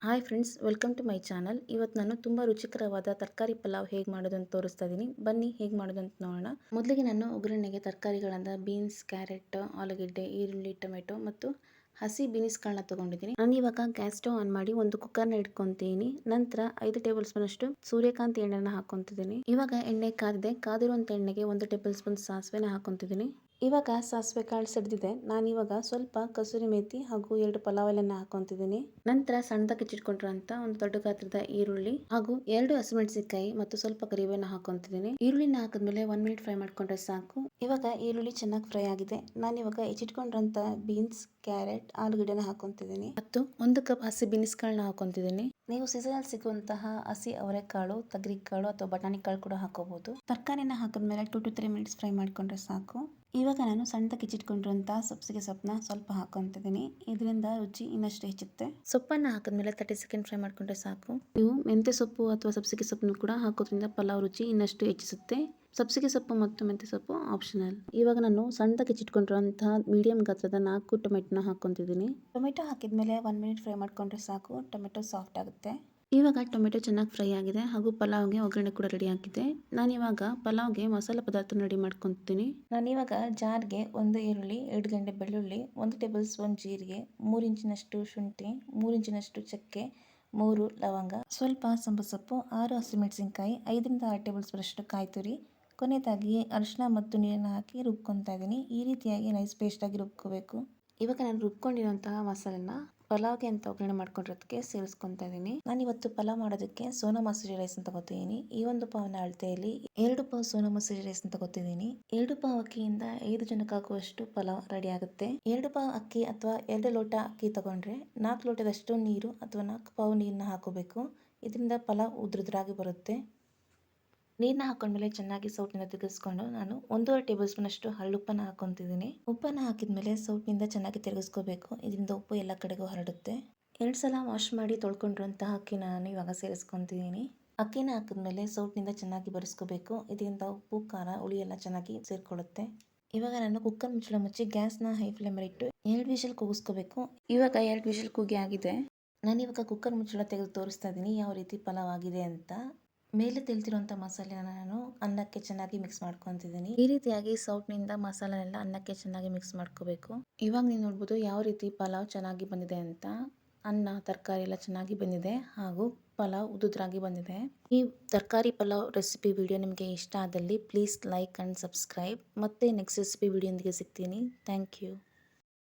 Hi friends, welcome to my channel. ಇವತ್ತು ನಾನು ತುಂಬ ರುಚಿಕರವಾದ ತರಕಾರಿ ಪಲಾವ್ ಹೇಗೆ ಮಾಡೋದು ಅಂತ ತೋರಿಸ್ತಾ ಇದ್ದೀನಿ. ಬನ್ನಿ ಹೇಗೆ ಮಾಡೋದು ಅಂತ ನೋಡೋಣ. ಮೊದಲಿಗೆ ನಾನು ಒಗ್ಗರಣೆಗೆ ತರಕಾರಿಗಳಾದ ಬೀನ್ಸ್, ಕ್ಯಾರೆಟ್, ಆಲೂಗೆಡ್ಡೆ, ಈರುಳ್ಳಿ, ಟೊಮೆಟೊ ಮತ್ತು ಹಸಿ ಬೀನ್ಸ್ಗಳನ್ನ ತೊಗೊಂಡಿದ್ದೀನಿ. ನಾನು ಇವಾಗ ಗ್ಯಾಸ್ ಸ್ಟವ್ ಆನ್ ಮಾಡಿ ಒಂದು ಕುಕ್ಕರ್ನ ಇಟ್ಕೊತೀನಿ. ನಂತರ 5 ಟೇಬಲ್ ಸ್ಪೂನ್ ಅಷ್ಟು ಸೂರ್ಯಕಾಂತಿ ಎಣ್ಣೆನ ಹಾಕೊತಿದ್ದೀನಿ. ಇವಾಗ ಎಣ್ಣೆ ಕಾದಿದೆ. ಕಾದಿರುವಂಥ ಎಣ್ಣೆಗೆ 1 ಟೇಬಲ್ ಸ್ಪೂನ್ ಸಾಸಿವೆನ ಹಾಕೊತಿದ್ದೀನಿ. ಇವಾಗ ಸಾಸಿವೆ ಕಾಳು ಸಿಡಿದಿದೆ. ನಾನಿವಾಗ ಸ್ವಲ್ಪ ಕಸೂರಿ ಮೇಥಿ ಹಾಗೂ 2 ಪಲಾವ್ ಎಲೆನ ಹಾಕೊತಿದ್ದೀನಿ. ನಂತರ ಸಣ್ಣದಾಗಿ ಹೆಚ್ಚಿಟ್ಕೊಂಡಿರುವಂತ ಒಂದು ದೊಡ್ಡ ಗಾತ್ರದ ಈರುಳ್ಳಿ ಹಾಗೂ 2 ಹಸಿಮೆಣಸಿನಕಾಯಿ ಮತ್ತು ಸ್ವಲ್ಪ ಕರಿಬೇವನ್ನ ಹಾಕೊತಿದ್ದೀನಿ. ಈರುಳ್ಳಿನ ಹಾಕಿದ್ಮೇಲೆ 1 ಮಿನಿಟ್ ಫ್ರೈ ಮಾಡ್ಕೊಂಡ್ರೆ ಸಾಕು. ಇವಾಗ ಈರುಳ್ಳಿ ಚೆನ್ನಾಗಿ ಫ್ರೈ ಆಗಿದೆ. ನಾನಿವಾಗ ಹೆಚ್ಚಿಟ್ಕೊಂಡಿರುವಂತ ಬೀನ್ಸ್, ಕ್ಯಾರೆಟ್, ಆಲೂಗಡ್ಡೆನ ಹಾಕೊತಿದ್ದೀನಿ ಮತ್ತು 1 ಕಪ್ ಹಸಿ ಬೀನ್ಸ್ಗಳನ್ನ ಹಾಕೊತಿದ್ದೀನಿ. ನೀವು ಸೀಸನಲ್ಲಿ ಸಿಗುವಂತಹ ಹಸಿ ಅವರೆಕಾಳು, ತೊಗರಿಕಾಳು ಅಥವಾ ಬಟಾಣಿ ಕಾಳು ಕೂಡ ಹಾಕೋಬಹುದು. ತರಕಾರಿನ ಹಾಕಿದ್ಮೇಲೆ 2 to 3 ಮಿನಿಟ್ಸ್ ಫ್ರೈ ಮಾಡ್ಕೊಂಡ್ರೆ ಸಾಕು. ಇವಾಗ ನಾನು ಸಣ್ಣದಾಗಿ ಹೆಚ್ಚಿಟ್ಕೊಂಡಿರುವಂತಹ ಸಬ್ಸಿಗೆ ಸೊಪ್ಪನ್ನ ಸ್ವಲ್ಪ ಹಾಕೊಂತಿದ್ದೀನಿ. ಇದರಿಂದ ರುಚಿ ಇನ್ನಷ್ಟು ಹೆಚ್ಚುತ್ತೆ. ಸೊಪ್ಪನ್ನ ಹಾಕಿದ್ಮೇಲೆ 30 ಸೆಕೆಂಡ್ ಫ್ರೈ ಮಾಡ್ಕೊಂಡ್ರೆ ಸಾಕು. ನೀವು ಮೆಂತ್ಯ ಸೊಪ್ಪು ಅಥವಾ ಸಬ್ಸಿಗೆ ಸೊಪ್ಪನ್ನು ಕೂಡ ಹಾಕೋದ್ರಿಂದ ಪಲಾವ್ ರುಚಿ ಇನ್ನಷ್ಟು ಹೆಚ್ಚಿಸುತ್ತೆ. ಸಬ್ಸಿಗೆ ಸೊಪ್ಪು ಮತ್ತು ಮೆಂತ್ಯ ಸೊಪ್ಪು ಆಪ್ಷನಲ್. ಇವಾಗ ನಾನು ಸಣ್ಣದಾಗಿ ಹೆಚ್ಚಿಟ್ಕೊಂಡಿರುವಂತಹ ಮೀಡಿಯಂ ಗಾತ್ರದ 4 ಟೊಮೆಟೊನ ಹಾಕೊಂತಿದ್ದೀನಿ. ಟೊಮೆಟೊ ಹಾಕಿದ್ಮೇಲೆ 1 ಮಿನಿಟ್ ಫ್ರೈ ಮಾಡ್ಕೊಂಡ್ರೆ ಸಾಕು. ಟೊಮೆಟೊ ಸಾಫ್ಟ್ ಆಗುತ್ತೆ. ಇವಾಗ ಟೊಮೆಟೊ ಚೆನ್ನಾಗಿ ಫ್ರೈ ಆಗಿದೆ ಹಾಗೂ ಪಲಾವ್ಗೆ ಒಗ್ಗರಣೆ ಕೂಡ ರೆಡಿ ಆಗಿದೆ. ನಾನಿವಾಗ ಪಲಾವ್ಗೆ ಮಸಾಲೆ ಪದಾರ್ಥ ರೆಡಿ ಮಾಡ್ಕೊತೀನಿ. ನಾನಿವಾಗ ಜಾರ್ಗೆ 1 ಈರುಳ್ಳಿ, 2 ಗೆಡ್ಡೆ ಬೆಳ್ಳುಳ್ಳಿ, 1 ಟೇಬಲ್ ಸ್ಪೂನ್ ಜೀರಿಗೆ, 3 ಇಂಚಿನಷ್ಟು ಶುಂಠಿ, 3 ಇಂಚಿನಷ್ಟು ಚಕ್ಕೆ, 3 ಲವಂಗ, ಸ್ವಲ್ಪ ಸಂಬ ಸೊಪ್ಪು, 6 ಹಸಿಮೆಣಸಿನಕಾಯಿ, 5ರಿಂದ 6 ಟೇಬಲ್ ಸ್ಪೂನ್ ಅಷ್ಟು ಕಾಯಿ ತುರಿ, ಕೊನೆಯದಾಗಿ ಅರಿಶಿನ ಮತ್ತು ನೀರನ್ನು ಹಾಕಿ ರುಬ್ಕೊತಾ ಇದ್ದೀನಿ. ಈ ರೀತಿಯಾಗಿ ನೈಸ್ ಪೇಸ್ಟ್ ಆಗಿ ರುಬ್ಕೋಬೇಕು. ಇವಾಗ ನಾನು ರುಬ್ಕೊಂಡಿರುವಂತಹ ಮಸಾಲೆನ ಪಲಾವ್ಗೆ ಅಂತ ಒಗ್ಗರಣೆ ಮಾಡ್ಕೊಂಡಿರೋದಕ್ಕೆ ಸೇರಿಸ್ಕೊತಾ ಇದ್ದೀನಿ. ನಾನು ಇವತ್ತು ಪಲಾವ್ ಮಾಡೋದಕ್ಕೆ ಸೋನಾ ಮಸೂರಿ ರೈಸ್ ಅಂತ ತಗೋತಿದ್ದೀನಿ. ಈ ಒಂದು ಪಾವ್ನ ಅಳತೆಯಲ್ಲಿ 2 ಪಾವ್ ಸೋನಾ ಮಸೂರಿ ರೈಸ್ ಅಂತ ತಗೋತಿದ್ದೀನಿ. 2 ಪಾವ್ ಅಕ್ಕಿಯಿಂದ 5 ಜನಕ್ಕಾಗುವಷ್ಟು ಪಲಾವ್ ರೆಡಿ ಆಗುತ್ತೆ. 2 ಪಾವ್ ಅಕ್ಕಿ ಅಥವಾ 2 ಲೋಟ ಅಕ್ಕಿ ತಗೊಂಡ್ರೆ 4 ಲೋಟದಷ್ಟು ನೀರು ಅಥವಾ 4 ಪಾವ್ ನೀರನ್ನ ಹಾಕೋಬೇಕು. ಇದರಿಂದ ಪಲಾವ್ ಉದ್ರುದ್ರಾಗಿ ಬರುತ್ತೆ. ನೀರನ್ನ ಹಾಕೊಂಡ್ಮೇಲೆ ಚೆನ್ನಾಗಿ ಸೌಟ್ನಿಂದ ತಿರುಗಿಸ್ಕೊಂಡು ನಾನು 1.5 ಟೇಬಲ್ ಸ್ಪೂನ್ ಅಷ್ಟು ಹಳ್ಳುಪ್ಪನ್ನ ಹಾಕೊತಿದ್ದೀನಿ. ಉಪ್ಪನ್ನ ಹಾಕಿದ್ಮೇಲೆ ಸೌಟ್ನಿಂದ ಚೆನ್ನಾಗಿ ತಿರುಗಿಸ್ಕೋಬೇಕು. ಇದರಿಂದ ಉಪ್ಪು ಎಲ್ಲ ಕಡೆಗೂ ಹರಡುತ್ತೆ. 2 ಸಲ ವಾಶ್ ಮಾಡಿ ತೊಳ್ಕೊಂಡಿರುವಂತಹ ಅಕ್ಕಿನ ನಾನು ಇವಾಗ ಸೇರಿಸ್ಕೊತಿದ್ದೀನಿ. ಅಕ್ಕಿನ ಹಾಕಿದ್ಮೇಲೆ ಸೌಟ್ನಿಂದ ಚೆನ್ನಾಗಿ ಬರೆಸ್ಕೋಬೇಕು. ಇದರಿಂದ ಉಪ್ಪು, ಖಾರ, ಹುಳಿ ಎಲ್ಲ ಚೆನ್ನಾಗಿ ಸೇರ್ಕೊಳ್ಳುತ್ತೆ. ಇವಾಗ ನಾನು ಕುಕ್ಕರ್ ಮುಚ್ಚಳ ಮುಚ್ಚಿ ಗ್ಯಾಸ್ನ ಹೈ ಫ್ಲೇಮಲ್ಲಿ ಇಟ್ಟು 2 ವಿಷಲ್ ಕೂಗಿಸ್ಕೋಬೇಕು. ಇವಾಗ 2 ವಿಷಲ್ ಕೂಗಿ ಆಗಿದೆ. ನಾನಿವಾಗ ಕುಕ್ಕರ್ ಮುಚ್ಚಳ ತೆಗೆದು ತೋರಿಸ್ತಾ ಇದ್ದೀನಿ ಯಾವ ರೀತಿ ಪಲಾವ್ ಆಗಿದೆ ಅಂತ. ಮೇಲೆ ತೆಳ್ತಿರುವಂಥ ಮಸಾಲೆನ ನಾನು ಅನ್ನಕ್ಕೆ ಚೆನ್ನಾಗಿ ಮಿಕ್ಸ್ ಮಾಡ್ಕೊತಿದ್ದೀನಿ. ಈ ರೀತಿಯಾಗಿ ಸೌಟ್ನಿಂದ ಮಸಾಲೆನೆಲ್ಲ ಅನ್ನಕ್ಕೆ ಚೆನ್ನಾಗಿ ಮಿಕ್ಸ್ ಮಾಡ್ಕೋಬೇಕು. ಇವಾಗ ನೀವು ನೋಡ್ಬೋದು ಯಾವ ರೀತಿ ಪಲಾವ್ ಚೆನ್ನಾಗಿ ಬಂದಿದೆ ಅಂತ. ಅನ್ನ, ತರಕಾರಿ ಎಲ್ಲ ಚೆನ್ನಾಗಿ ಬಂದಿದೆ ಹಾಗೂ ಪಲಾವ್ ಉದುದ್ರಾಗಿ ಬಂದಿದೆ. ಈ ತರಕಾರಿ ಪಲಾವ್ ರೆಸಿಪಿ ವಿಡಿಯೋ ನಿಮಗೆ ಇಷ್ಟ ಆದಲ್ಲಿ ಪ್ಲೀಸ್ ಲೈಕ್ ಆ್ಯಂಡ್ ಸಬ್ಸ್ಕ್ರೈಬ್. ಮತ್ತೆ ನೆಕ್ಸ್ಟ್ ರೆಸಿಪಿ ವಿಡಿಯೋಂದಿಗೆ ಸಿಗ್ತೀನಿ. Thank you.